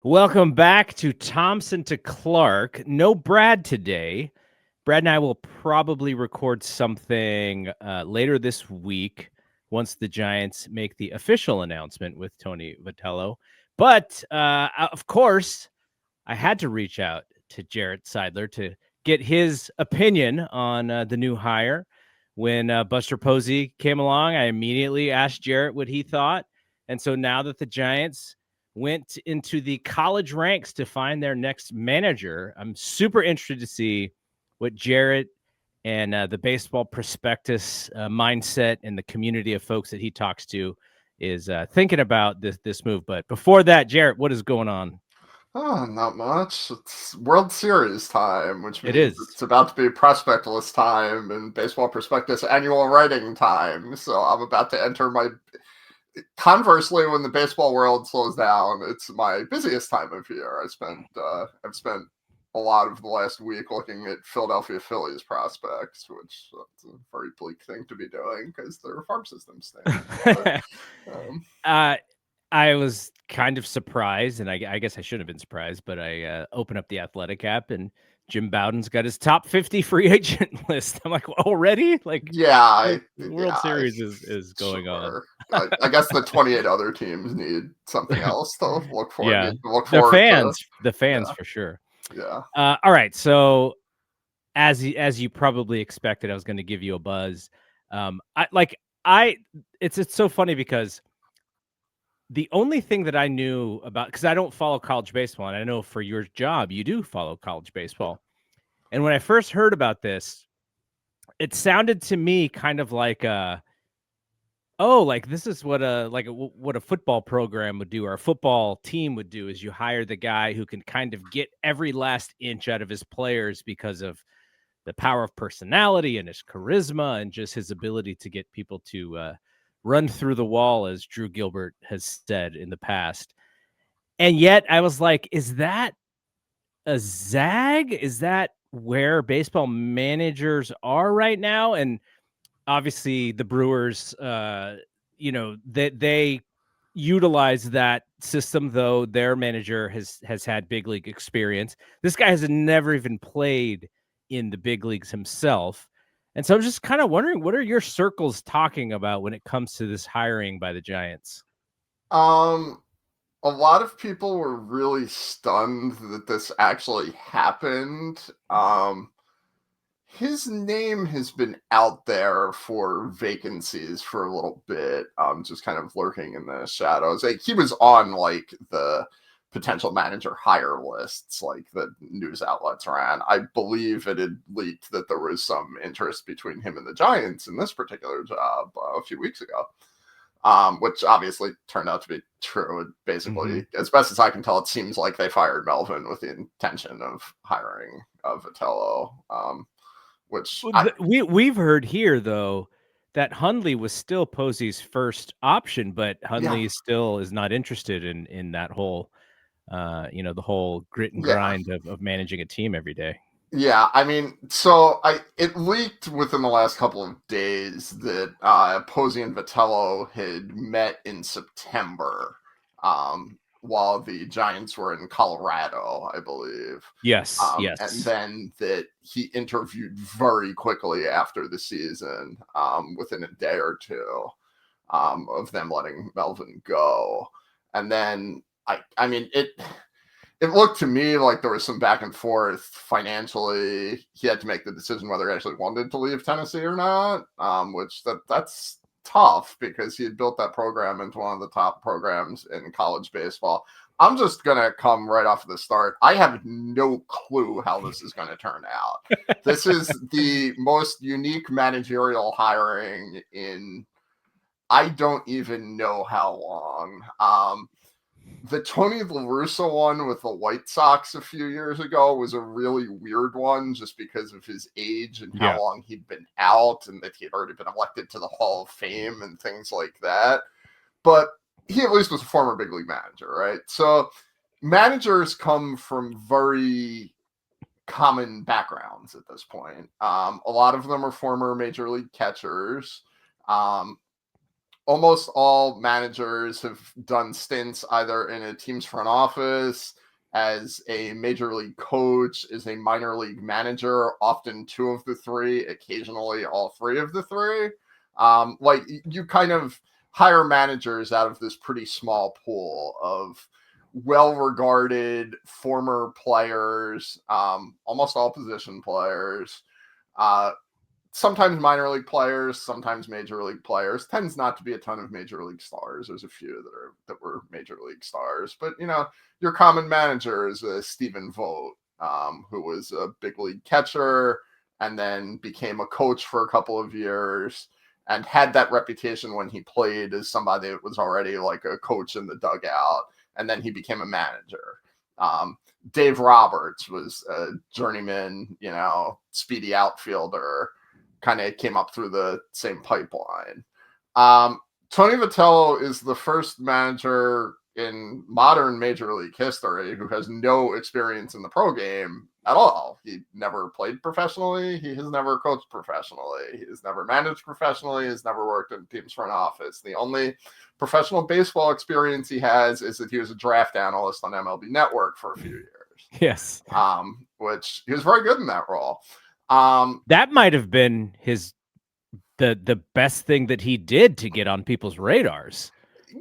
Welcome back to Thompson to Clark. No Brad today. Brad and I will probably record something later this week once the Giants make the official announcement with Tony Vitello. But of course, I had to reach out to Jarrett Seidler to get his opinion on the new hire. When Buster Posey came along, I immediately asked Jarrett what he thought. And so now that the Giants went into the college ranks to find their next manager, I'm super interested to see what Jarrett and the Baseball Prospectus mindset and the community of folks that he talks to is thinking about this move. But before that, Jarrett, what is going on? Oh, not much. It's World Series time, which It means is. it's about to be prospectless time and Baseball Prospectus annual writing time. So I'm about to enter my. Conversely, when the baseball world slows down, it's my busiest time of year. I've spent a lot of the last week looking at Philadelphia Phillies prospects, which is a very bleak thing to be doing because their farm system stinks. But um, uh, I was kind of surprised, and I guess I should have been surprised, but I opened up the Athletic app, and Jim Bowden's got his top 50 free agent list. I'm like, already? Like, yeah, the World yeah, Series is going on. sure. I guess the 28 other teams need something else to look for. Yeah, Need to look the forward to. fans, the fans Yeah, for sure. yeah. All right, so as you probably expected, I was going to give you a buzz. I it's so funny because the only thing that I knew about, because I don't follow college baseball, and I know for your job you do follow college baseball. And when I first heard about this, it sounded to me kind of like oh, like this is what what a football program would do, or a football team would do, is you hire the guy who can kind of get every last inch out of his players because of the power of personality and his charisma and just his ability to get people to run through the wall, as Drew Gilbert has said in the past. And yet I was like, is that a zag? Is that where baseball managers are right now? And obviously the Brewers, they utilize that system, though their manager has had big league experience. This guy has never even played in the big leagues himself. And so I'm just kind of wondering, what are your circles talking about when it comes to this hiring by the Giants? Um, a lot of people were really stunned that this actually happened. His name has been out there for vacancies for a little bit, just kind of lurking in the shadows. Like, he was on like the potential manager hire lists, like the news outlets ran. I believe it had leaked that there was some interest between him and the Giants in this particular job a few weeks ago, which obviously turned out to be true. Mm-hmm. Basically, as best as I can tell, it seems like they fired Melvin with the intention of hiring Vitello. Which Well, I we've heard here, though, that Hundley was still Posey's first option, but yeah, Hundley still is not interested in that whole the whole grit and yeah, grind of managing a team every day. yeah. I mean, so I it leaked within the last couple of days that Posey and Vitello had met in September, while the Giants were in Colorado, I believe. Yes, And yes. then that he interviewed very quickly after the season, within a day or two, of them letting Melvin go. And then I mean, it looked to me like there was some back and forth financially. He had to make the decision whether he actually wanted to leave Tennessee or not, which that's tough because he had built that program into one of the top programs in college baseball. I'm just going to come right off the start. I have no clue how this is going to turn out. This is the most unique managerial hiring in I don't even know how long. The Tony La Russa one with the White Sox a few years ago was a really weird one just because of his age and how Yeah. long he'd been out and that he had already been elected to the Hall of Fame and things like that. But he at least was a former big league manager, right? So managers come from very common backgrounds at this point. A lot of them are former major league catchers. Um, almost all managers have done stints either in a team's front office, as a major league coach, as a minor league manager, often two of the three, occasionally all three of the three. Like you kind of hire managers out of this pretty small pool of well-regarded former players, almost all position players, sometimes minor league players, sometimes major league players. Tends not to be a ton of major league stars. There's a few that were major league stars, but your common manager is Stephen Vogt, who was a big league catcher and then became a coach for a couple of years and had that reputation when he played as somebody that was already like a coach in the dugout, and then he became a manager. Dave Roberts was a journeyman, speedy outfielder, kind of came up through the same pipeline. Tony Vitello is the first manager in modern Major League history who has no experience in the pro game at all. He never played professionally. He has never coached professionally. He has never managed professionally. He's never worked in team's front office. The only professional baseball experience he has is that he was a draft analyst on MLB Network for a few years. Yes. Which he was very good in that role. That might have been the best thing that he did to get on people's radars.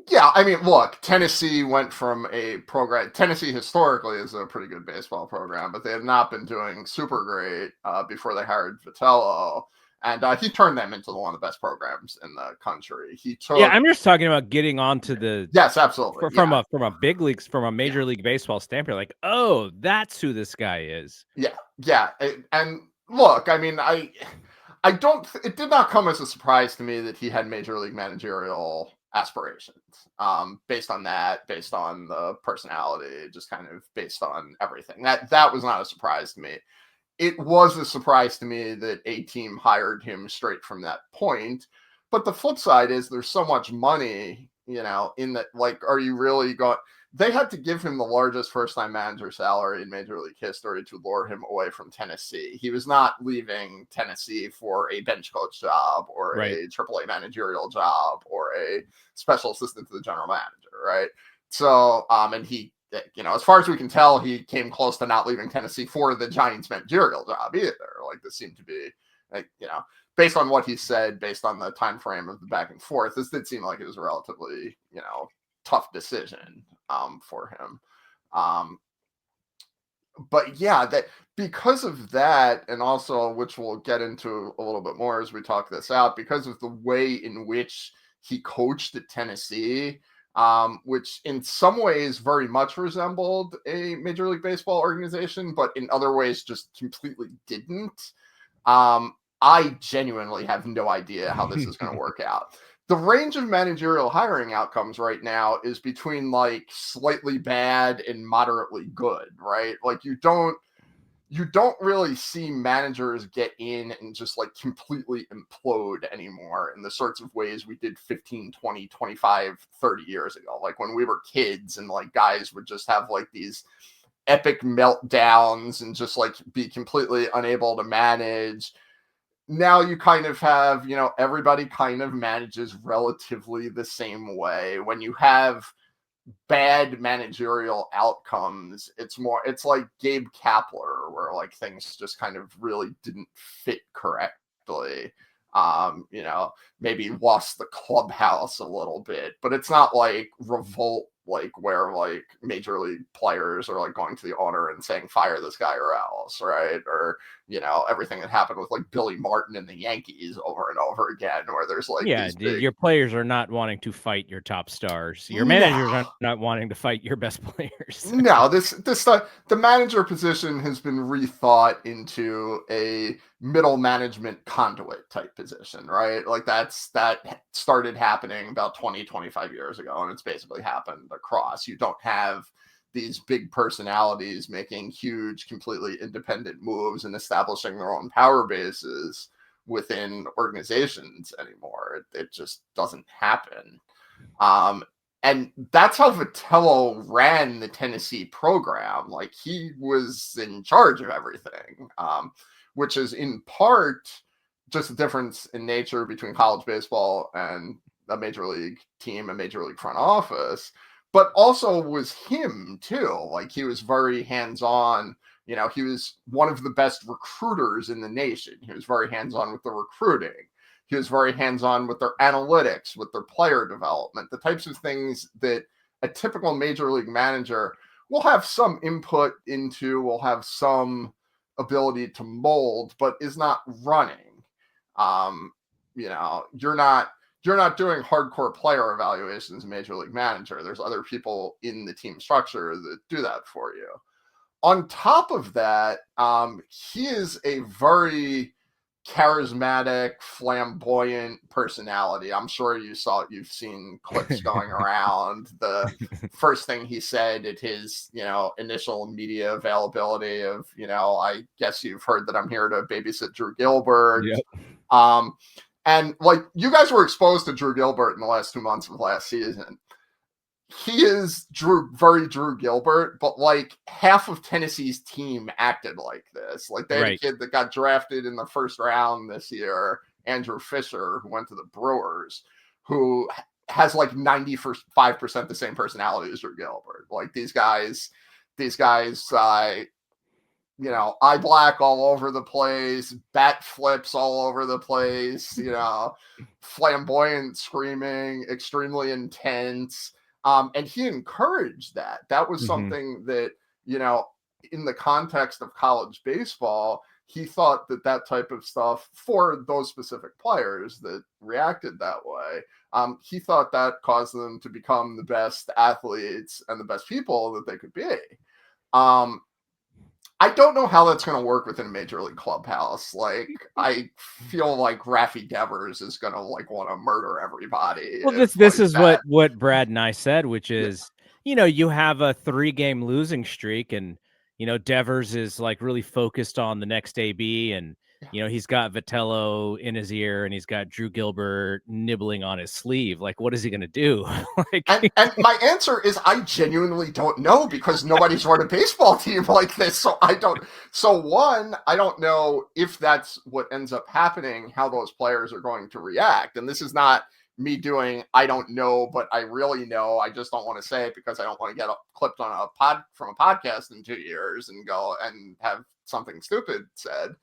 Yeah, I mean, look, Tennessee went from a program. Tennessee historically is a pretty good baseball program, but they have not been doing super great before they hired Vitello, and he turned them into one of the best programs in the country. Yeah, I'm just talking about getting onto the yes, absolutely from a big leagues, from a Major League Baseball standpoint. Like, oh, that's who this guy is. Yeah, and look, I mean, I don't. It did not come as a surprise to me that he had major league managerial aspirations. Based on the personality, just kind of based on everything. That was not a surprise to me. It was a surprise to me that a team hired him straight from that point. But the flip side is there's so much money, in that. Like, are you really going? They had to give him the largest first-time manager salary in Major League history to lure him away from Tennessee. He was not leaving Tennessee for a bench coach job or a AAA managerial job or a special assistant to the general manager, right? So, and he, as far as we can tell, he came close to not leaving Tennessee for the Giants managerial job either. Like, this seemed to be, based on what he said, based on the time frame of the back and forth, this did seem like it was a relatively, tough decision for him. But yeah, that because of that, and also, which we'll get into a little bit more as we talk this out, because of the way in which he coached at Tennessee, which in some ways very much resembled a Major League Baseball organization, but in other ways just completely didn't. I genuinely have no idea how this is going to work out. The range of managerial hiring outcomes right now is between like slightly bad and moderately good, right? Like you don't really see managers get in and just like completely implode anymore in the sorts of ways we did 15, 20, 25, 30 years ago. Like when we were kids and like guys would just have like these epic meltdowns and just like be completely unable to manage. Now you kind of have, everybody kind of manages relatively the same way. When you have bad managerial outcomes, it's like Gabe Kapler, where like things just kind of really didn't fit correctly. Maybe lost the clubhouse a little bit, but it's not like revolt, like where like major league players are like going to the owner and saying fire this guy or else, right? Or everything that happened with like Billy Martin and the Yankees over and over again, where there's like your players are not wanting to fight your top stars. Your managers are not wanting to fight your best players. No, the manager position has been rethought into a middle management conduit type position, right? Like that started happening about 20, 25 years ago, and it's basically happened across. You don't have these big personalities making huge, completely independent moves and establishing their own power bases within organizations anymore. It just doesn't happen. And that's how Vitello ran the Tennessee program. Like he was in charge of everything, which is in part just a difference in nature between college baseball and a major league team, a major league front office, but also was him too. Like, he was very hands-on. You know, he was one of the best recruiters in the nation. He was very hands-on with the recruiting. He was very hands-on with their analytics, with their player development, the types of things that a typical major league manager will have some input into, will have some ability to mold, but is not running. You know, you're not doing hardcore player evaluations as a major league manager. There's other people in the team structure that do that for you. On top of that, he is a very charismatic, flamboyant personality. I'm sure you've seen clips going around. The first thing he said at his, you know, initial media availability of, you know, I guess you've heard that I'm here to babysit Drew Gilbert. Yep. And like, you guys were exposed to Drew Gilbert in the last 2 months of last season. He is very Drew Gilbert, but like half of Tennessee's team acted like this. Like, they had a kid that got drafted in the first round this year, Andrew Fisher, who went to the Brewers, who has like 95% the same personality as Drew Gilbert. Like, these guys, you know, eye black all over the place, bat flips all over the place, you know, flamboyant screaming, extremely intense. And he encouraged that. That was something that, you know, in the context of college baseball, he thought that type of stuff, for those specific players that reacted that way, he thought that caused them to become the best athletes and the best people that they could be. I don't know how that's going to work within a major league clubhouse. Like, I feel like Rafi Devers is going to like want to murder everybody. Well, this is what Brad and I said, which is, you know, you have a 3-game losing streak, and, you know, Devers is like really focused on the next AB, and, you know, he's got Vitello in his ear, and he's got Drew Gilbert nibbling on his sleeve. Like, what is he going to do? and my answer is, I genuinely don't know, because nobody's run a baseball team like this. So I don't know if that's what ends up happening, how those players are going to react. And this is not me doing, I don't know, but I really know. I just don't want to say it because I don't want to get clipped on from a podcast in 2 years and go and have something stupid said.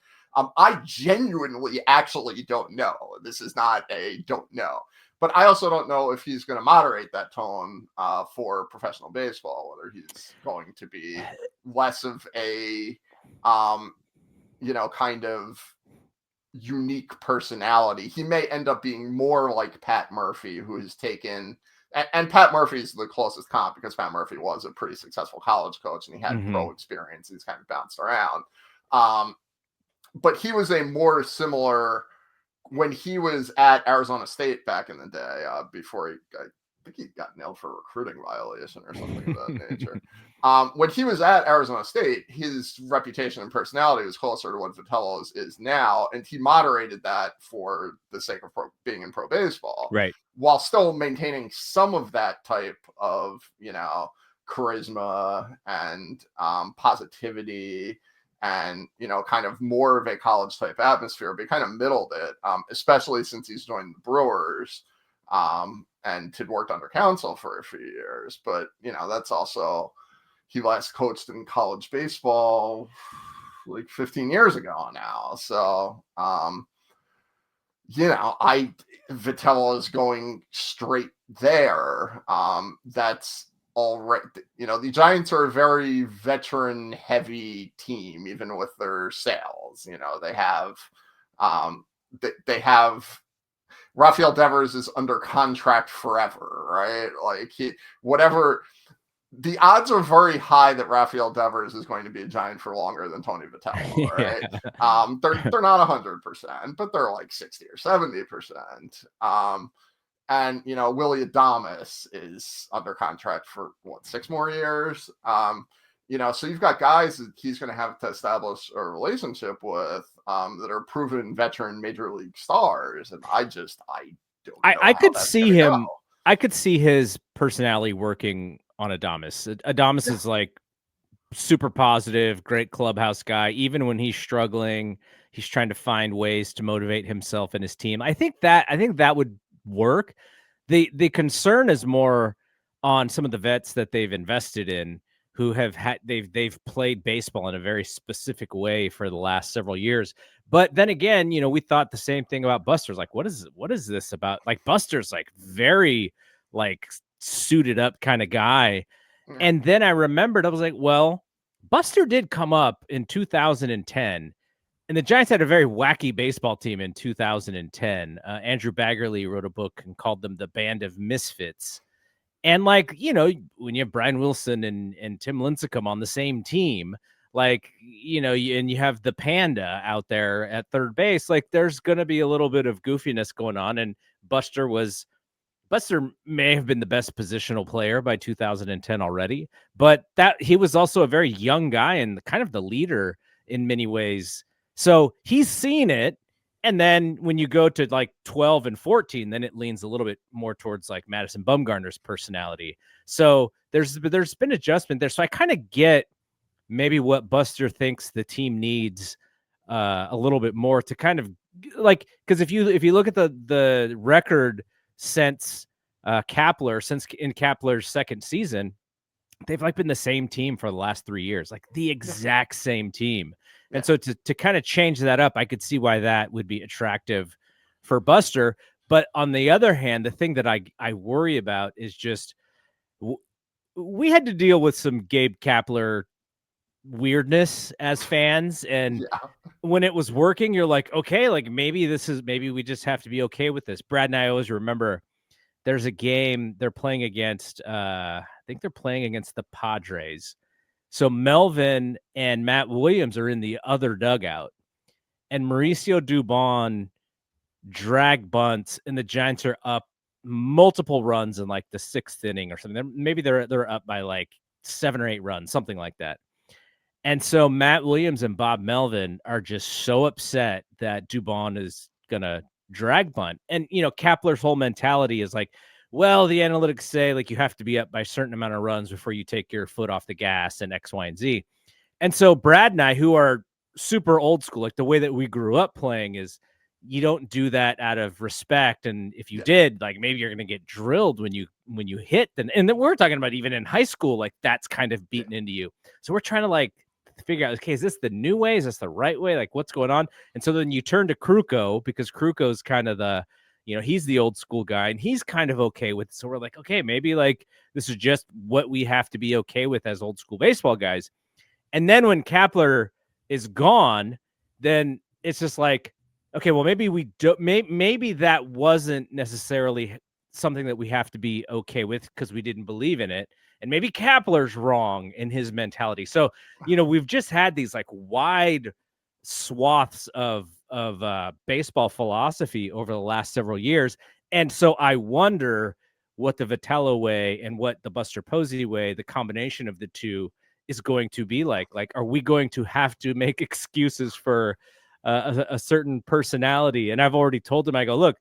I genuinely actually don't know. This is not a don't know. But I also don't know if he's going to moderate that tone for professional baseball, whether he's going to be less of a, you know, kind of unique personality. He may end up being more like Pat Murphy, who has taken, and Pat Murphy is the closest comp, because Pat Murphy was a pretty successful college coach and he had pro experience. He's kind of bounced around. But he was a more similar, when he was at Arizona State back in the day, before I think he got nailed for a recruiting violation or something of that nature. When he was at Arizona State, his reputation and personality was closer to what Vitello is now, and he moderated that for the sake of being in pro baseball, right, while still maintaining some of that type of, you know, charisma and positivity, and, you know, kind of more of a college type atmosphere, but he kind of middled it, especially since he's joined the Brewers, and had worked under counsel for a few years. But, you know, that's also, he last coached in college baseball like 15 years ago now. So, you know, Vitello is going straight there. That's all right. You know, the Giants are a very veteran heavy team, even with their sales. You know, they have Rafael Devers is under contract forever, right? Like, the odds are very high that Rafael Devers is going to be a Giant for longer than Tony Vitello, right? They're not 100%, but they're like 60 or 70%. And, you know, Willie Adames is under contract for 6 more years. You know, so you've got guys that he's going to have to establish a relationship with, that are proven veteran major league stars. And I don't know. I could see him. I could see his personality working on Adames. Adames is like super positive, great clubhouse guy. Even when he's struggling, he's trying to find ways to motivate himself and his team. I think that would work. The concern is more on some of the vets that they've invested in, who have had they've played baseball in a very specific way for the last several years. But then again, we thought the same thing about Buster's. Like, what is this about? Like, Buster's like very like suited up kind of guy. Yeah. And then I remembered, I was like, well, Buster did come up in 2010. And the Giants had a very wacky baseball team in 2010. Andrew Baggerly wrote a book and called them the Band of Misfits. And like, when you have Brian Wilson and Tim Lincecum on the same team, like, and you have the Panda out there at third base, like there's going to be a little bit of goofiness going on. And Buster may have been the best positional player by 2010 already, but that he was also a very young guy and kind of the leader in many ways. So he's seen it. And then when you go to like 12 and 14, then it leans a little bit more towards like Madison Bumgarner's personality. So there's been adjustment there. So I kind of get maybe what Buster thinks the team needs a little bit more to kind of like, because if you look at the record since in Kapler's second season, they've like been the same team for the last 3 years, like the exact same team. Yeah. And so to kind of change that up, I could see why that would be attractive for Buster. But on the other hand, the thing that I worry about is just we had to deal with some Gabe Kapler weirdness as fans. And when it was working, you're like, okay, like maybe we just have to be okay with this. Brad and I always remember there's a game they're playing against, I think they're playing against the Padres. So Melvin and Matt Williams are in the other dugout, and Mauricio Dubon drag bunts, and the Giants are up multiple runs in like the sixth inning or something. Maybe they're up by like 7 or 8 runs, something like that. And so Matt Williams and Bob Melvin are just so upset that Dubon is gonna drag bunt. And Kapler's whole mentality is like, well, the analytics say like you have to be up by a certain amount of runs before you take your foot off the gas and X, Y, and Z. And so Brad and I, who are super old school, like the way that we grew up playing is you don't do that out of respect. And if you did, like maybe you're gonna get drilled when you hit. And then we're talking about even in high school, like that's kind of beaten into you. So we're trying to like figure out, okay, is this the new way? Is this the right way? Like what's going on? And so then you turn to Kruko, because Kruko's kind of the, he's the old school guy and he's kind of okay with it. So we're like, okay, maybe like this is just what we have to be okay with as old school baseball guys. And then when Kapler is gone, then it's just like, okay, well, maybe we do, maybe that wasn't necessarily something that we have to be okay with because we didn't believe in it. And maybe Kapler's wrong in his mentality. So, we've just had these like wide swaths of baseball philosophy over the last several years. And so I wonder what the Vitello way and what the Buster Posey way, the combination of the two, is going to be like. Like, are we going to have to make excuses for a certain personality? And I've already told him, I go, look,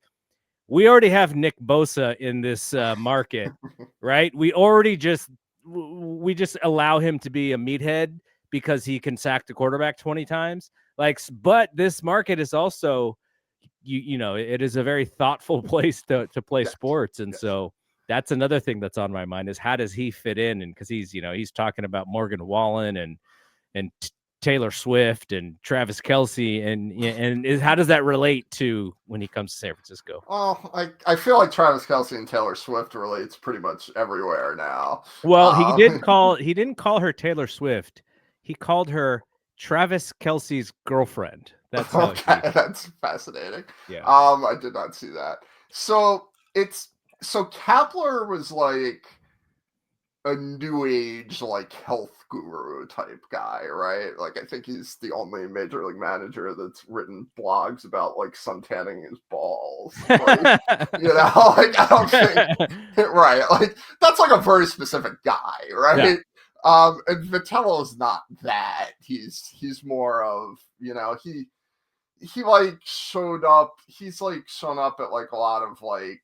we already have Nick Bosa in this market, right? We just allow him to be a meathead because he can sack the quarterback 20 times. Like, but this market is also, it is a very thoughtful place to play sports. And so that's another thing that's on my mind is how does he fit in? And because he's talking about Morgan Wallen and Taylor Swift and Travis Kelce, and how does that relate to when he comes to San Francisco? Well, I feel like Travis Kelce and Taylor Swift relates pretty much everywhere now. Well, he didn't call her Taylor Swift. He called her Travis Kelce's girlfriend. That's how that's fascinating. Yeah. I did not see that. So Kapler was like a new age, like health guru type guy, right? Like I think he's the only major league manager that's written blogs about like suntanning his balls. Like, like I don't think right. Like that's like a very specific guy, right? Yeah. And Vitello is not that. He's more of, he like showed up. He's like shown up at like a lot of like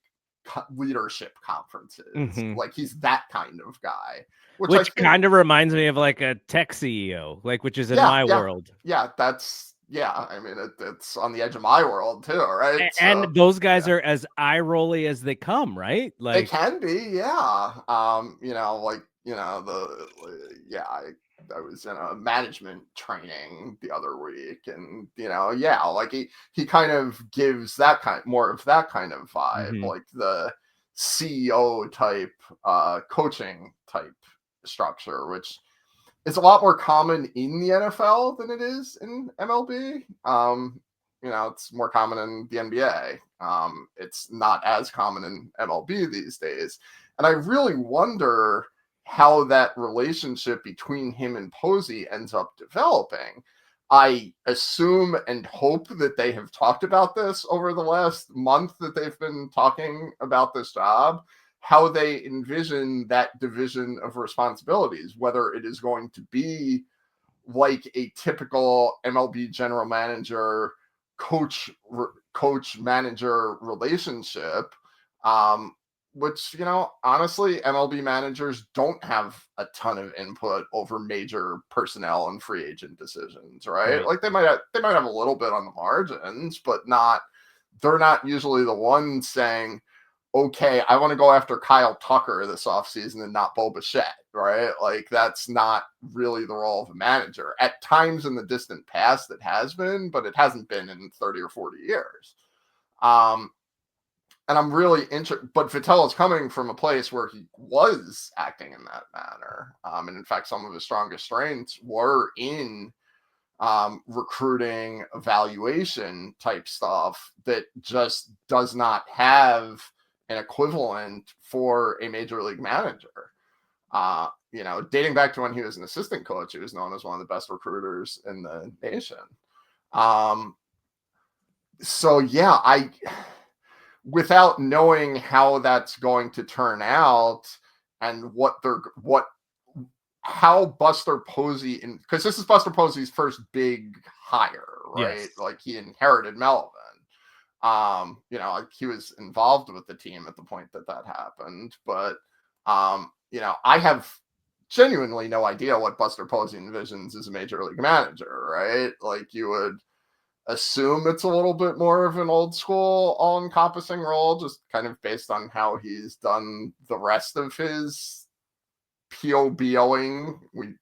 leadership conferences. Mm-hmm. Like he's that kind of guy, which kind of reminds me of like a tech CEO, like which is in my world. Yeah, that's yeah, I mean, it's on the edge of my world too, right? And So those guys are as eye rolly as they come, right? they Like, can be, yeah. Yeah, I was in a management training the other week, and yeah, like he kind of gives that more of that kind of vibe, mhm. like the CEO type, coaching type structure, which is a lot more common in the NFL than it is in MLB. It's more common in the NBA. It's not as common in MLB these days. And I really wonder how that relationship between him and Posey ends up developing. I assume and hope that they have talked about this over the last month that they've been talking about this job, how they envision that division of responsibilities, whether it is going to be like a typical MLB general manager coach manager relationship, which honestly MLB managers don't have a ton of input over major personnel and free agent decisions, right? Right. Like they might have a little bit on the margins, but not they're not usually the ones saying, okay, I want to go after Kyle Tucker this offseason and not Bo Bichette, right? Like that's not really the role of a manager. At times in the distant past it has been, but it hasn't been in 30 or 40 years. Um, and I'm really interested, but Vitello's coming from a place where he was acting in that manner. And in fact, some of his strongest strengths were in recruiting, evaluation type stuff that just does not have an equivalent for a major league manager. Dating back to when he was an assistant coach, he was known as one of the best recruiters in the nation. So yeah, without knowing how that's going to turn out and how Buster Posey, because this is Buster Posey's first big hire, right? Yes. Like he inherited Melvin. Like he was involved with the team at the point that happened, but I have genuinely no idea what Buster Posey envisions as a major league manager, right? Like you would assume it's a little bit more of an old school all encompassing role, just kind of based on how he's done the rest of his POBOing. We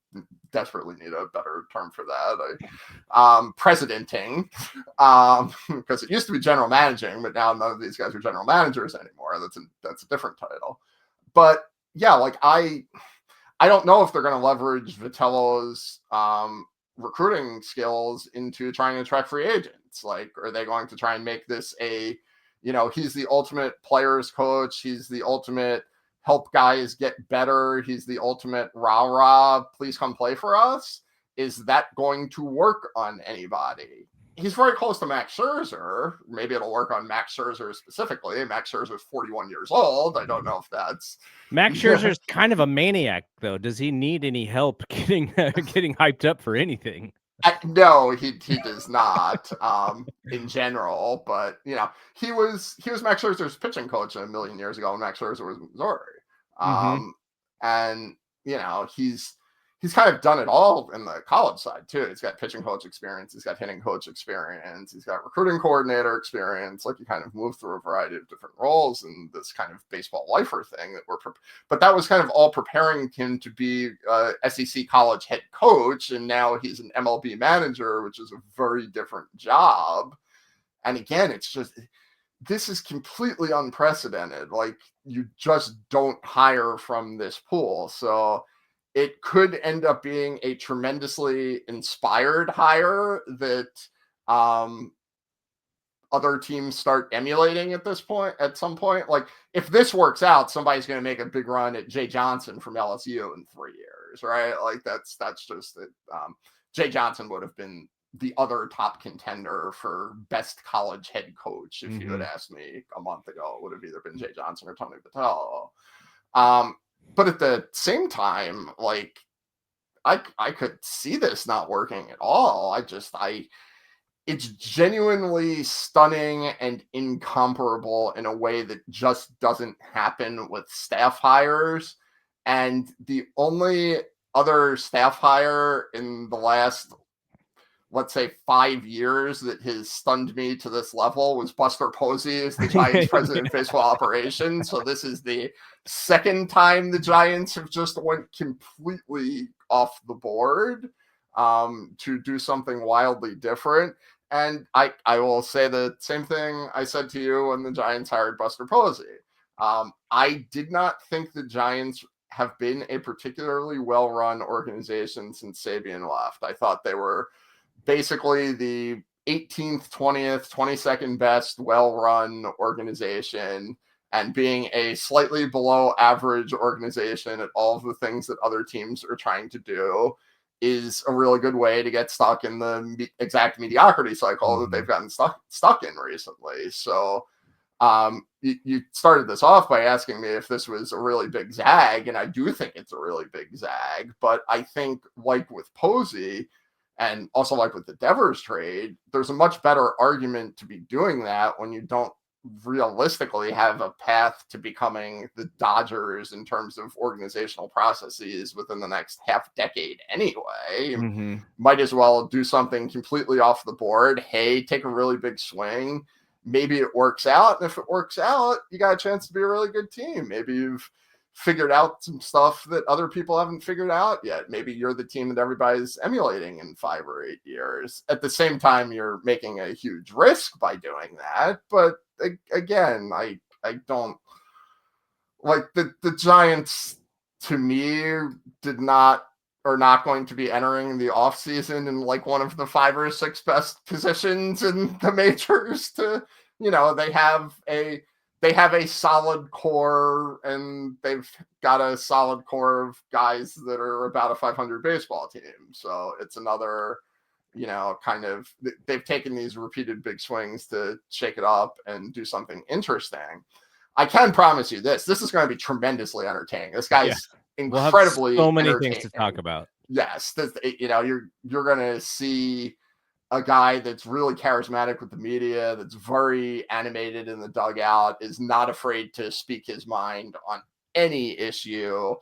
desperately need a better term for that. Presidenting, because it used to be general managing, but now none of these guys are general managers anymore. That's a different title. But yeah, like I don't know if they're going to leverage Vitello's recruiting skills into trying to attract free agents. Like, are they going to try and make this he's the ultimate players coach. He's the ultimate help guys get better. He's the ultimate rah-rah, please come play for us. Is that going to work on anybody? He's very close to Max Scherzer. Maybe it'll work on Max Scherzer specifically. Max Scherzer's 41 years old. I don't know if that's Max Scherzer's kind of a maniac, though. Does he need any help getting hyped up for anything? No, he does not. In general, but he was Max Scherzer's pitching coach a million years ago when Max Scherzer was in Missouri. Mm-hmm. And he's kind of done it all in the college side too. He's got pitching coach experience, he's got hitting coach experience, he's got recruiting coordinator experience. Like he kind of moved through a variety of different roles in this kind of baseball lifer thing but that was kind of all preparing him to be SEC college head coach, and now he's an MLB manager, which is a very different job. And again, it's just this is completely unprecedented. Like you just don't hire from this pool. So it could end up being a tremendously inspired hire that other teams start emulating at some point. Like if this works out, somebody's going to make a big run at Jay Johnson from LSU in 3 years, right? Like that's just it. Jay Johnson would have been the other top contender for best college head coach. If you had asked me a month ago, it would have either been Jay Johnson or Tony Vitello. But at the same time, like I could see this not working at all. It's genuinely stunning and incomparable in a way that just doesn't happen with staff hires. And the only other staff hire in the last let's say 5 years that has stunned me to this level was Buster Posey as the Giants president of baseball operations. So this is the second time the Giants have just went completely off the board to do something wildly different. And I will say the same thing I said to you when the Giants hired Buster Posey. I did not think the Giants have been a particularly well-run organization since Sabian left. I thought they were basically the 18th, 20th, 22nd best well-run organization, and being a slightly below average organization at all of the things that other teams are trying to do is a really good way to get stuck in the exact mediocrity cycle that they've gotten stuck in recently. So you started this off by asking me if this was a really big zag, and I do think it's a really big zag, but I think, like with Posey and also like with the Devers trade, there's a much better argument to be doing that when you don't realistically have a path to becoming the Dodgers in terms of organizational processes within the next half decade anyway. Might as well do something completely off the board. Hey, take a really big swing. Maybe it works out. And if it works out, you got a chance to be a really good team. Maybe you've figured out some stuff that other people haven't figured out yet. Maybe you're the team that everybody's emulating in 5 or 8 years. At the same time, you're making a huge risk by doing that. But again, I don't like the Giants, to me, are not going to be entering the offseason in like one of the 5 or 6 best positions in the majors. They have a solid core, and they've got a solid core of guys that are about a 500 baseball team. So it's another, kind of, they've taken these repeated big swings to shake it up and do something interesting. I can promise you this is going to be tremendously entertaining. This guy's incredibly we'll have so many things to talk about. Yes. You're going to see a guy that's really charismatic with the media, that's very animated in the dugout, is not afraid to speak his mind on any issue,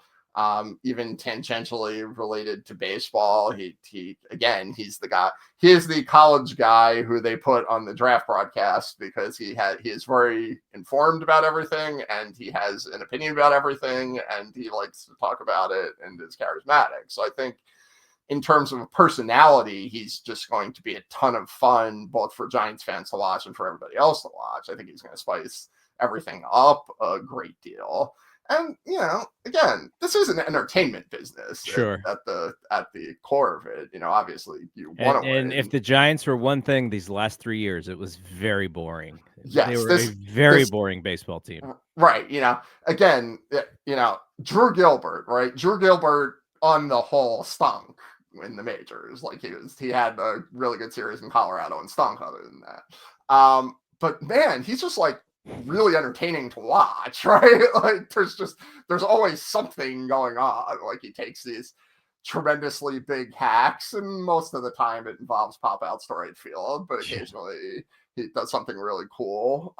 even tangentially related to baseball. He's the guy. He is the college guy who they put on the draft broadcast because he is very informed about everything, and he has an opinion about everything, and he likes to talk about it and is charismatic. So I think, in terms of personality, he's just going to be a ton of fun, both for Giants fans to watch and for everybody else to watch. I think he's going to spice everything up a great deal. And, again, this is an entertainment business. Sure. At the core of it, obviously you want to win. And if the Giants were one thing these last 3 years, it was very boring. Yes, they were a very boring baseball team. Right. Again, Drew Gilbert, right? Drew Gilbert on the whole stunk in the majors. Like he had a really good series in Colorado and stunk other than that. But man, he's just like really entertaining to watch, right? Like there's always something going on. Like he takes these tremendously big hacks, and most of the time it involves pop outs to right field, but occasionally he does something really cool.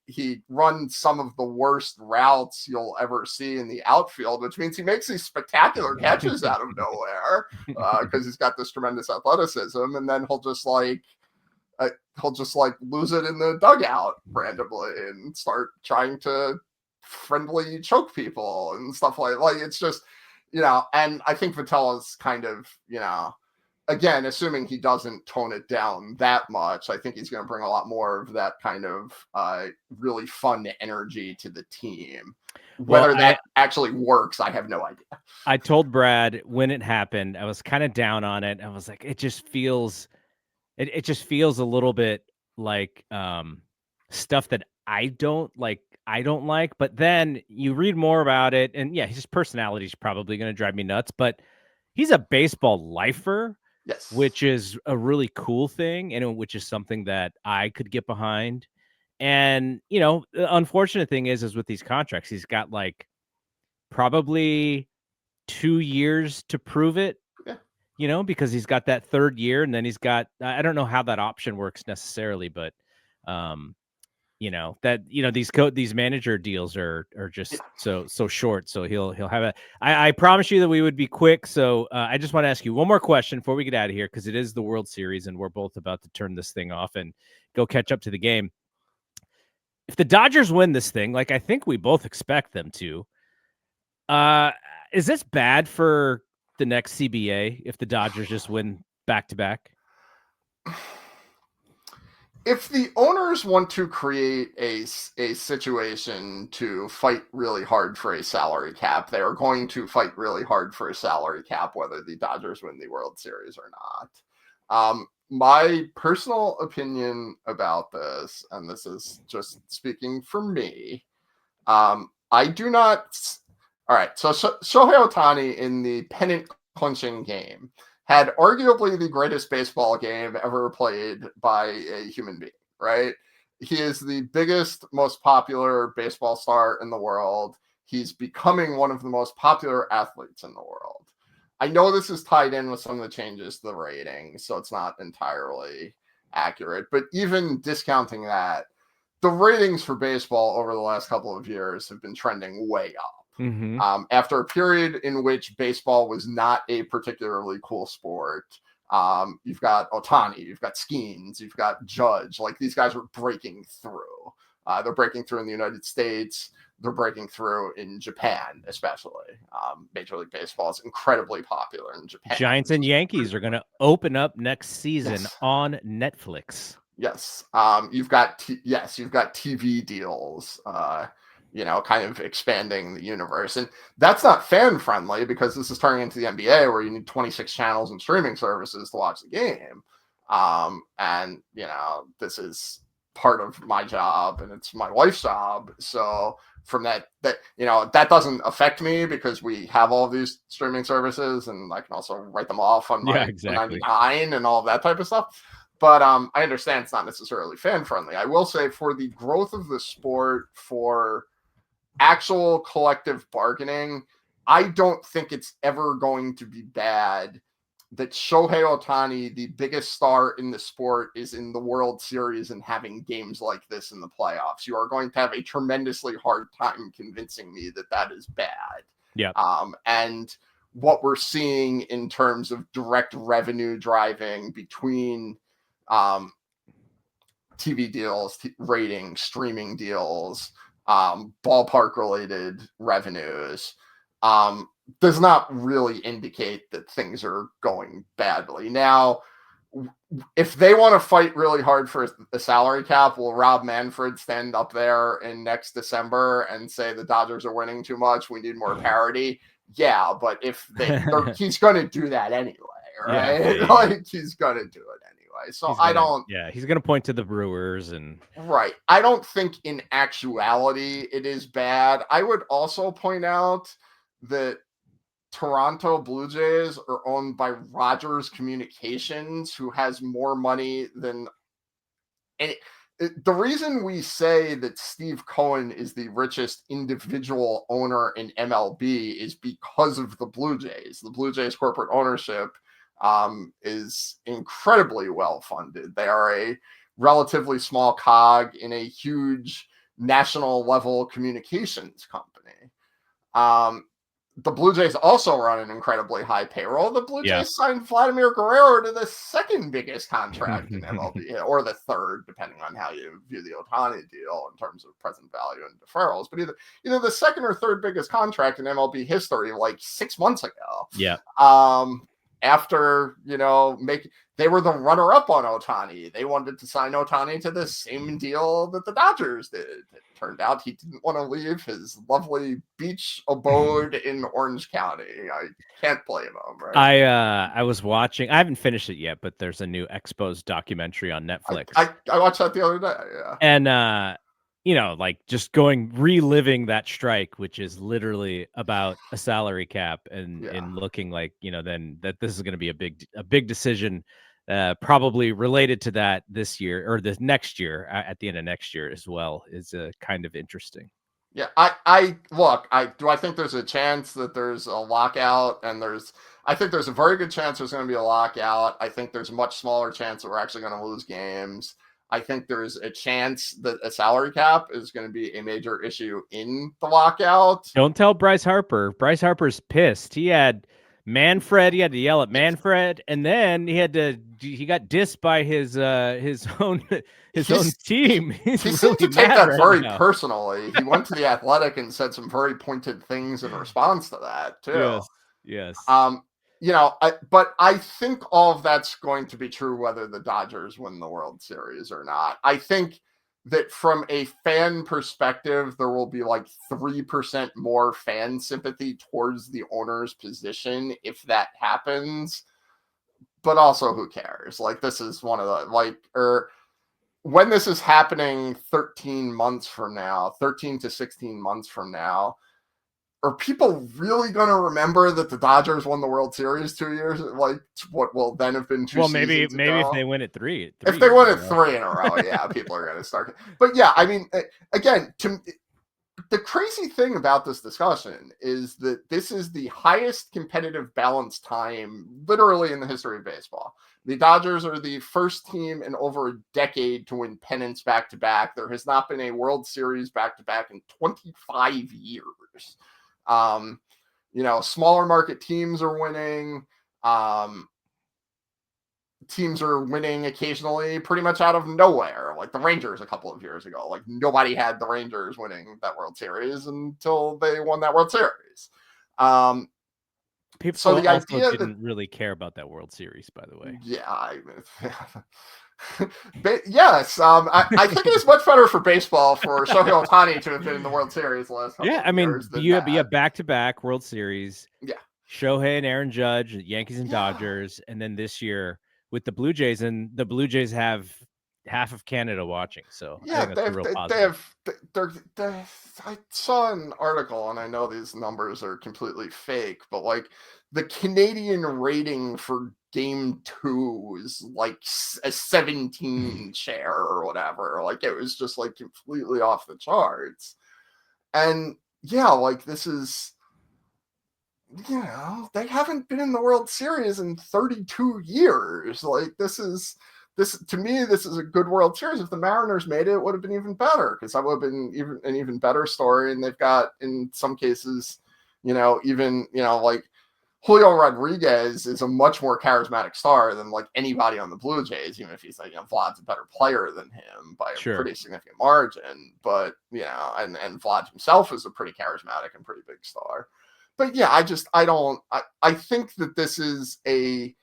He runs some of the worst routes you'll ever see in the outfield, which means he makes these spectacular catches out of nowhere because he's got this tremendous athleticism, and then he'll just like lose it in the dugout randomly and start trying to friendly choke people and stuff like it's just, and I think Vitello's kind of, again, assuming he doesn't tone it down that much, I think he's going to bring a lot more of that kind of really fun energy to the team. Whether that actually works, I have no idea. I told Brad when it happened, I was kind of down on it. I was like, it just feels a little bit like stuff that I don't like. But then you read more about it, and yeah, his personality is probably going to drive me nuts. But he's a baseball lifer. Yes. Which is a really cool thing, and which is something that I could get behind. And, the unfortunate thing is with these contracts, he's got like probably 2 years to prove it, because he's got that third year, and then he's got, I don't know how that option works necessarily, but that these manager deals are just so short. So he'll have a. I promise you that we would be quick. So I just want to ask you one more question before we get out of here, because it is the World Series and we're both about to turn this thing off and go catch up to the game. If the Dodgers win this thing, like I think we both expect them to, is this bad for the next CBA if the Dodgers just win back to back? If the owners want to create a situation to fight really hard for a salary cap, they are going to fight really hard for a salary cap, whether the Dodgers win the World Series or not. My personal opinion about this, and this is just speaking for me, I do not. All right, so Shohei Ohtani in the pennant clinching game had arguably the greatest baseball game ever played by a human being, right? He is the biggest, most popular baseball star in the world. He's becoming one of the most popular athletes in the world. I know this is tied in with some of the changes to the ratings, so it's not entirely accurate, but even discounting that, the ratings for baseball over the last couple of years have been trending way up. Mm-hmm. After a period in which baseball was not a particularly cool sport, you've got Ohtani, you've got Skeens, you've got Judge. Like, these guys are breaking through. They're breaking through in the United States. They're breaking through in Japan, especially. Major League Baseball is incredibly popular in Japan. Giants and Yankees are going to open up next season on Netflix. Yes. You've got TV deals. Kind of expanding the universe. And that's not fan friendly because this is turning into the NBA where you need 26 channels and streaming services to watch the game. And this is part of my job and it's my wife's job. So from that doesn't affect me because we have all of these streaming services and I can also write them off on my 99 and all of that type of stuff. But I understand it's not necessarily fan friendly. I will say for the growth of the sport, for actual collective bargaining, I don't think it's ever going to be bad that Shohei Ohtani, the biggest star in the sport, is in the World Series and having games like this in the playoffs. You are going to have a tremendously hard time convincing me that that is bad. Yeah. And what we're seeing in terms of direct revenue driving between TV deals, ratings, streaming deals, ballpark related revenues, does not really indicate that things are going badly. Now, if they want to fight really hard for the salary cap, will Rob Manfred stand up there in next December and say the Dodgers are winning too much, we need more parity? Yeah, but if he's going to do that anyway, right? Yeah. Like, he's going to do it anyway. So he's going to point to the Brewers and right. I don't think in actuality it is bad. I would also point out that Toronto Blue Jays are owned by Rogers Communications, who has more money than any. The reason we say that Steve Cohen is the richest individual owner in MLB is because of the Blue Jays. The Blue Jays corporate ownership is incredibly well funded. They are a relatively small cog in a huge national level communications company. The Blue Jays also run an incredibly high payroll. The Blue Jays signed Vladimir Guerrero to the second biggest contract in MLB, or the third, depending on how you view the Ohtani deal in terms of present value and deferrals. But either the second or third biggest contract in MLB history, like 6 months ago. Yeah. After, they were the runner-up on Ohtani. They wanted to sign Ohtani to the same deal that the Dodgers did. It turned out he didn't want to leave his lovely beach abode in Orange County. I can't blame him. Right? I was watching. I haven't finished it yet, but there's a new Expos documentary on Netflix. I watched that the other day. Yeah. And just reliving that strike, which is literally about a salary cap and looking like, then that this is going to be a big decision, probably related to that this year or this next year at the end of next year as well, is kind of interesting. Yeah. I think there's a chance that there's a lockout I think there's a very good chance there's going to be a lockout. I think there's a much smaller chance that we're actually going to lose games. I think there's a chance that a salary cap is going to be a major issue in the lockout. Don't tell Bryce Harper. Bryce Harper's pissed. He had Manfred. He had to yell at Manfred, and then he got dissed by his own team. He He's seemed really to take mad that right very now. personally. He went to the Athletic and said some very pointed things in response to that too. Yes. But I think all of that's going to be true whether the Dodgers win the World Series or not. I think that from a fan perspective, there will be like 3% more fan sympathy towards the owner's position if that happens. But also, who cares? Like, this is one of the, when this is happening 13 to 16 months from now, are people really going to remember that the Dodgers won the World Series 2 years? Like, what will then have been 2 seasons ago? Maybe if they win it three if they win it 3 in a row, yeah, people are going to start. But yeah, I mean, again, the crazy thing about this discussion is that this is the highest competitive balance time literally in the history of baseball. The Dodgers are the first team in over a decade to win pennants back-to-back. There has not been a World Series back-to-back in 25 years. Smaller market teams are winning. Teams are winning occasionally pretty much out of nowhere, like the Rangers a couple of years ago. Like, nobody had the Rangers winning that World Series until they won that World Series. People so the also idea didn't really care about that World Series, by the way. Yeah, yes. I think it's much better for baseball for Shohei Ohtani to have been in the World Series the last couple of years. You have back-to-back World Series. Yeah. Shohei and Aaron Judge, Yankees and Dodgers, and then this year with the Blue Jays, and the Blue Jays have half of Canada watching. So yeah, I think that's a real positive. I saw an article, and I know these numbers are completely fake, but like the Canadian rating for Game 2 is like a 17 share or whatever. Like, it was just like completely off the charts. And yeah, like, this is, they haven't been in the World Series in 32 years. Like, this to me, this is a good World Series. If the Mariners made it, it would have been even better, because that would have been an even better story. And they've got, in some cases, like Julio Rodriguez is a much more charismatic star than like anybody on the Blue Jays, even if he's like, Vlad's a better player than him by a pretty significant margin. But, and Vlad himself is a pretty charismatic and pretty big star. But yeah, I think that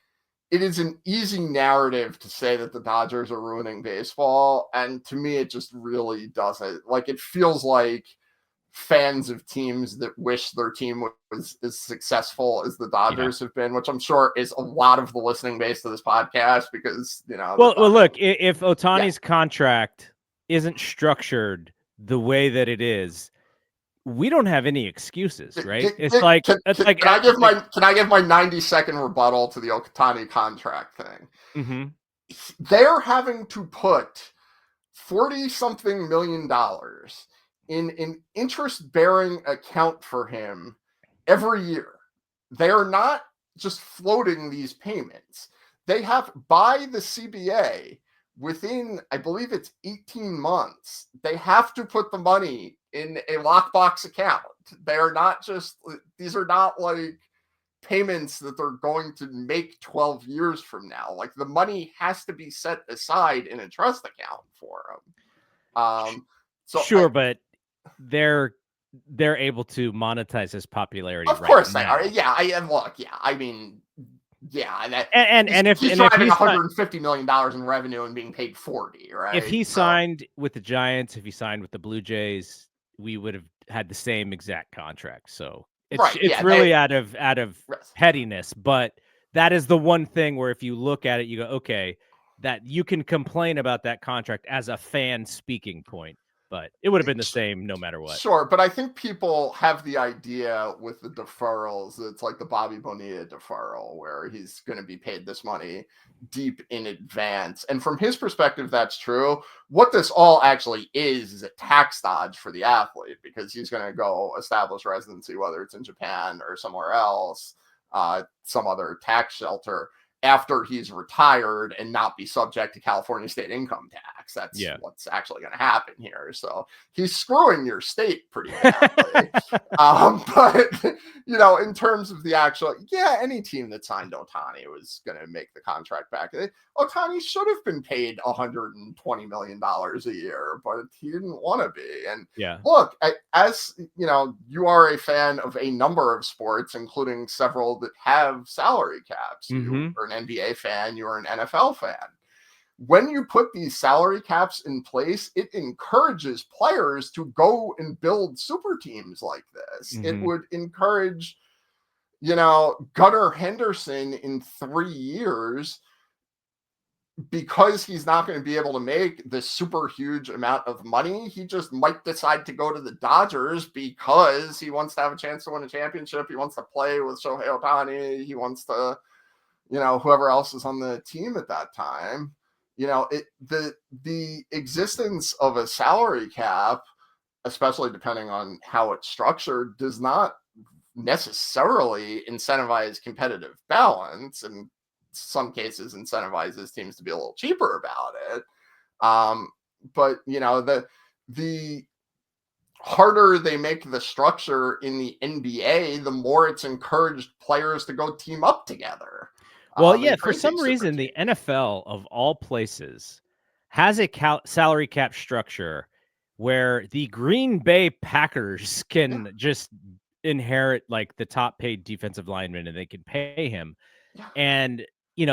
it is an easy narrative to say that the Dodgers are ruining baseball. And to me, it just really doesn't. Like, it feels like fans of teams that wish their team was as successful as the Dodgers have been, which I'm sure is a lot of the listening base to this podcast, because, Well, look, if Ohtani's contract isn't structured the way that it is, we don't have any excuses, right? Can I give my 90-second rebuttal to the Ohtani contract thing? Mm-hmm. They're having to put $40-something million in an interest-bearing account for him every year. They are not just floating these payments. They have, by the CBA, within, I believe it's 18 months, they have to put the money in a lockbox account. These are not like payments that they're going to make 12 years from now. Like, the money has to be set aside in a trust account for them. But they're able to monetize his popularity. Of course they are. Yeah, and if he's driving $150 million in revenue and being paid 40, right? If he signed with the Giants, if he signed with the Blue Jays, we would have had the same exact contract. So it's really out of pettiness, but that is the one thing where if you look at it, you go, okay, that you can complain about that contract as a fan speaking point. But it would have been the same no matter what. Sure, but I think people have the idea with the deferrals, it's like the Bobby Bonilla deferral, where he's going to be paid this money deep in advance. And from his perspective, that's true. What this all actually is a tax dodge for the athlete, because he's going to go establish residency, whether it's in Japan or somewhere else, some other tax shelter. after he's retired and not be subject to California state income tax. That's what's actually going to happen here. So he's screwing your state pretty badly. But, in terms of the actual, any team that signed Ohtani was going to make the contract back. Ohtani should have been paid $120 million a year, but he didn't want to be. And look, as you are a fan of a number of sports, including several that have salary caps. You are an NBA fan, you're an NFL fan. When you put these salary caps in place, it encourages players to go and build super teams like this. It would encourage, Gunnar Henderson in 3 years, because he's not going to be able to make this super huge amount of money. He just might decide to go to the Dodgers because he wants to have a chance to win a championship. He wants to play with Shohei Ohtani. He wants to, whoever else is on the team at that time. The existence of a salary cap, especially depending on how it's structured, does not necessarily incentivize competitive balance, and some cases incentivizes teams to be a little cheaper about it. But the harder they make the structure in the NBA, the more it's encouraged players to go team up together. Well, for some reason, the NFL of all places has a salary cap structure where the Green Bay Packers can just inherit like the top paid defensive lineman and they can pay him. And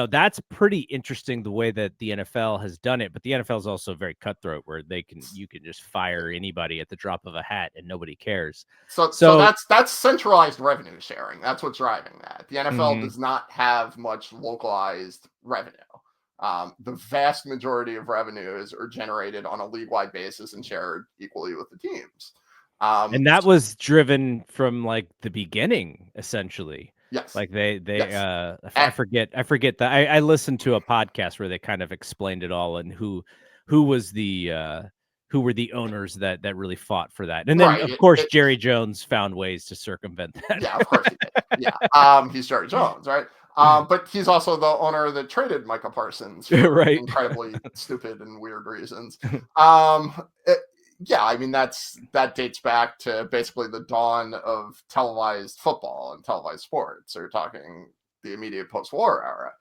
that's pretty interesting the way that the NFL has done it, but the NFL is also very cutthroat where you can just fire anybody at the drop of a hat and nobody cares. So that's centralized revenue sharing. That's what's driving that. The NFL does not have much localized revenue. The vast majority of revenues are generated on a league-wide basis and shared equally with the teams. And that was driven from like the beginning, essentially. Yes. Like I forget that. I listened to a podcast where they kind of explained it all and who were the owners that really fought for that. And then of course Jerry Jones found ways to circumvent that. Yeah, of course he did. Yeah. He's Jerry Jones, right? But he's also the owner that traded Micah Parsons for incredibly stupid and weird reasons. I mean, that dates back to basically the dawn of televised football and televised sports. We're talking the immediate post-war era.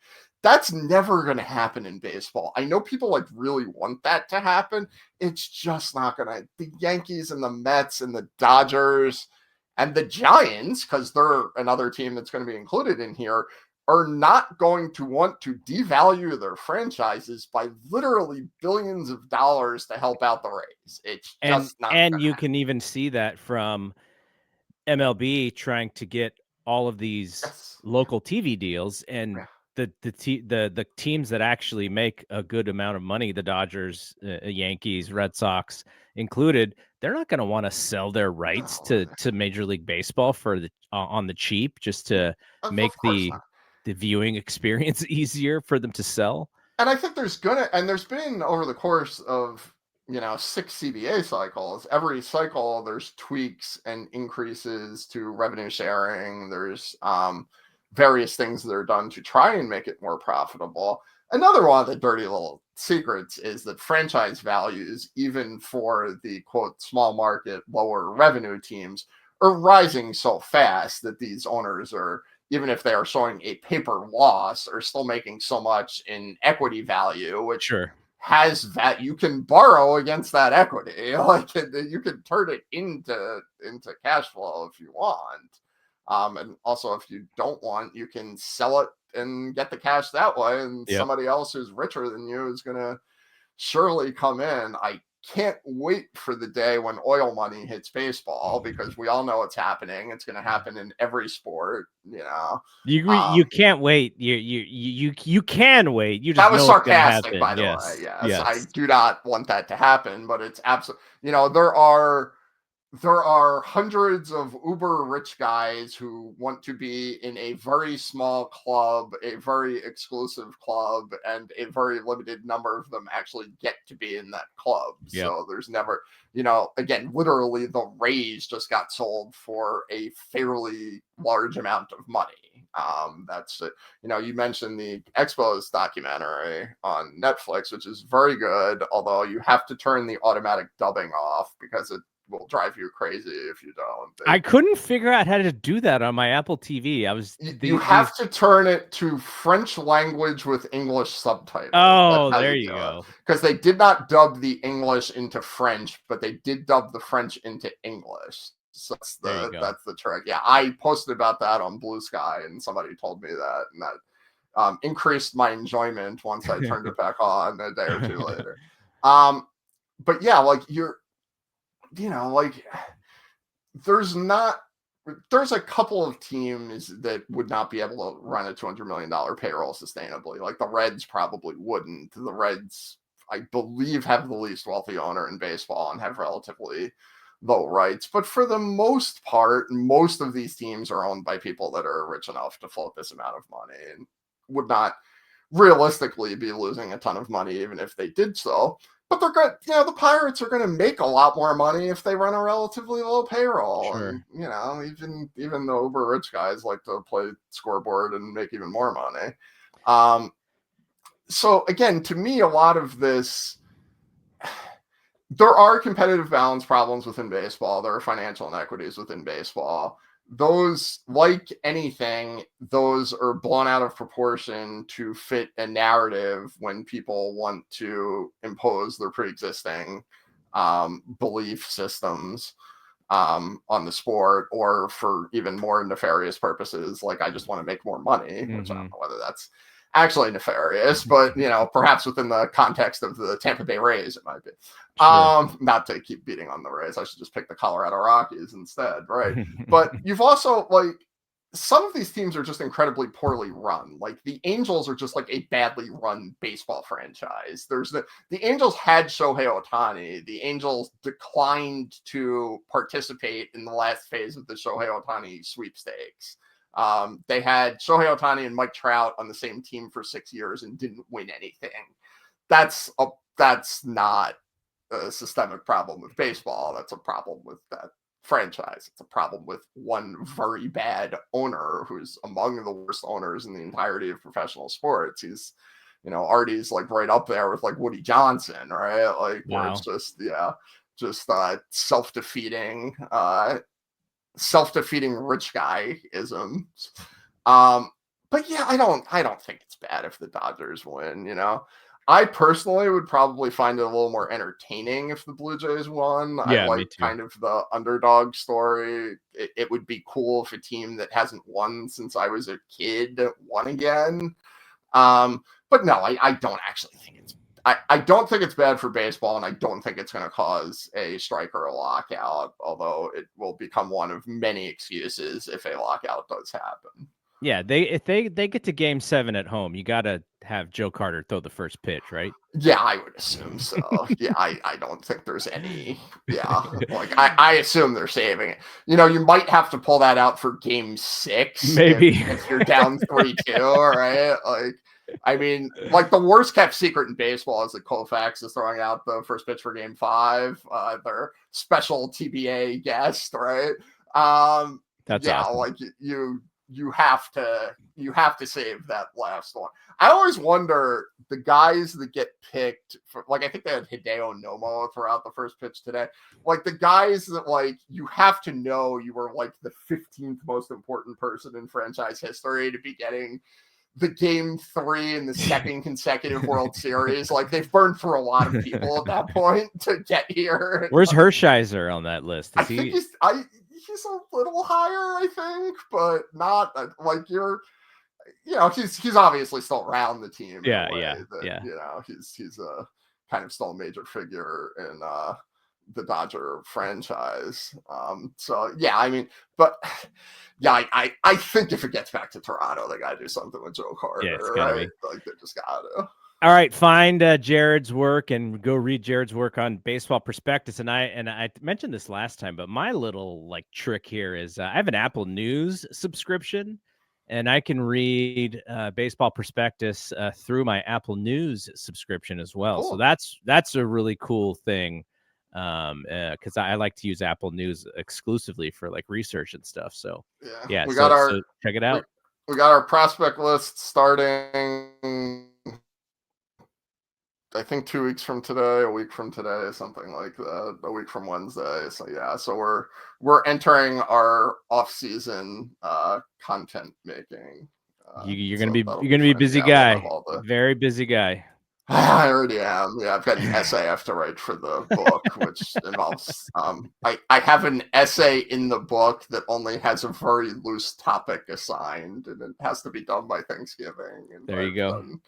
That's never going to happen in baseball. I know people really want that to happen. It's just not going to. The Yankees and the Mets and the Dodgers and the Giants, because they're another team that's going to be included in here, are not going to want to devalue their franchises by literally billions of dollars to help out the Rays. It's just not. And you can even see that from MLB trying to get all of these local TV deals, and the teams that actually make a good amount of money, the Dodgers, Yankees, Red Sox included, they're not going to want to sell their rights to Major League Baseball for on the cheap just to make the viewing experience easier for them to sell. And I think there's been over the course of 6 CBA cycles, every cycle there's tweaks and increases to revenue sharing. There's various things that are done to try and make it more profitable. Another one of the dirty little secrets is that franchise values, even for the quote small market, lower revenue teams, are rising so fast that these owners are, even if they are showing a paper loss, are still making so much in equity value, which has that you can borrow against that equity. You can turn it into cash flow if you want. And also, if you don't want, you can sell it and get the cash that way. And somebody else who's richer than you is going to surely come in. I can't wait for the day when oil money hits baseball, because we all know what's happening. It's going to happen in every sport. You can't wait. You can wait. You just that was know sarcastic, by the way. Yes. I do not want that to happen, but it's absolutely. There are hundreds of uber rich guys who want to be in a very small club, a very exclusive club, and a very limited number of them actually get to be in that club. Yep. So there's never, again, literally the Rays just got sold for a fairly large amount of money. That's it. You know, you mentioned the Expos documentary on Netflix, which is very good, although you have to turn the automatic dubbing off because it will drive you crazy if you don't. I couldn't figure out how to do that on my Apple TV. I was you have to turn it to French language with English subtitles. Oh, there you go. Because they did not dub the English into French, but they did dub the French into English. So that's the trick. Yeah, I posted about that on Blue Sky, and somebody told me that, and that increased my enjoyment once I turned it back on a day or two later. But yeah, like there's a couple of teams that would not be able to run a $200 million payroll sustainably. Like the Reds probably wouldn't. The Reds, I believe, have the least wealthy owner in baseball and have relatively low rights. But for the most part, most of these teams are owned by people that are rich enough to float this amount of money and would not realistically be losing a ton of money even if they did so. But they're good. You know, the Pirates are going to make a lot more money if they run a relatively low payroll. Sure. And, you know, even the uber rich guys like to play scoreboard and make even more money. So again, to me, a lot of this, there are competitive balance problems within baseball. There are financial inequities within baseball. Those, like anything, those are blown out of proportion to fit a narrative when people want to impose their pre-existing belief systems on the sport, or for even more nefarious purposes, like I just want to make more money, which I don't know whether that's actually nefarious, but you know, perhaps within the context of the Tampa Bay Rays, it might be. Sure. Not to keep beating on the Rays, I should just pick the Colorado Rockies instead, right? But you've also, like, some of these teams are just incredibly poorly run. Like the Angels are just like a badly run baseball franchise. The Angels had Shohei Ohtani. The Angels declined to participate in the last phase of the Shohei Ohtani sweepstakes. They had Shohei Ohtani and Mike Trout on the same team for 6 years and didn't win anything. That's not a systemic problem with baseball. That's a problem with that franchise. It's a problem with one very bad owner who's among the worst owners in the entirety of professional sports. He's, you know, Artie's like right up there with like Woody Johnson, right? Like, wow. Where it's just self-defeating rich guy-ism. But yeah, I don't think it's bad if the Dodgers win, you know. I personally would probably find it a little more entertaining if the Blue Jays won. Yeah, I like kind of the underdog story. It would be cool if a team that hasn't won since I was a kid won again. But no, I don't actually think it's I don't think it's bad for baseball, and I don't think it's going to cause a strike or a lockout, although it will become one of many excuses if a lockout does happen. Yeah, if they get to Game 7 at home, you got to have Joe Carter throw the first pitch, right? Yeah, I would assume so. Yeah, I don't think there's any. Yeah, like I assume they're saving it. You know, you might have to pull that out for Game 6, maybe if you're down 3-2, right? Like, I mean, like the worst kept secret in baseball is that Koufax is throwing out the first pitch for Game 5. Their special TBA guest, right? That's awesome. Like you have to save that last one. I always wonder the guys that get picked for, like, I think they had Hideo Nomo throughout the first pitch today. Like the guys that, like, you have to know you were like the 15th most important person in franchise history to be getting the Game 3 in the second consecutive World Series. Like they've burned through a lot of people at that point to get here. Where's Hershiser on that list? I think he's a little higher, I think, but not like he's obviously still around the team. Yeah. You know, he's a kind of still a major figure in the Dodger franchise. So yeah, I mean, but yeah, I think if it gets back to Toronto, they got to do something with Joe Carter. Yeah, it's gotta be. Like they just got to. All right, find Jared's work and go read Jared's work on Baseball Prospectus. And I mentioned this last time, but my little like trick here is I have an Apple News subscription, and I can read Baseball Prospectus through my Apple News subscription as well. Cool. So that's a really cool thing, because I like to use Apple News exclusively for like research and stuff. So yeah, so check it out. We got our prospect list starting, I think 2 weeks from today, a week from today, something like that, a week from Wednesday. So yeah, so we're entering our off-season content making. You're gonna So be that'll you're be gonna be a fun. busy Yeah, we'll have guy, all the. very busy guy. I already am. Yeah, I've got an essay I have to write for the book, which involves. I have an essay in the book that only has a very loose topic assigned, and it has to be done by Thanksgiving. And There you I've go. done.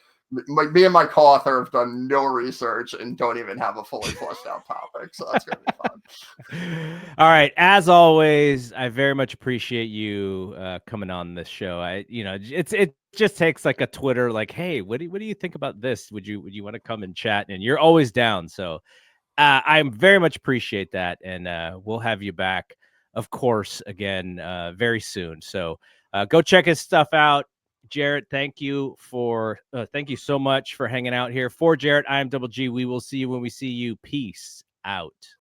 Me and my co-author have done no research and don't even have a fully fleshed out topic, so that's gonna be fun. All right. As always, I very much appreciate you coming on this show. It just takes like a Twitter, like, hey, what do you think about this? Would you want to come and chat? And you're always down. So I very much appreciate that, and we'll have you back, of course, again very soon. So go check his stuff out. Jarrett, thank you so much for hanging out here. For Jarrett, I am Double G. We will see you when we see you. Peace out.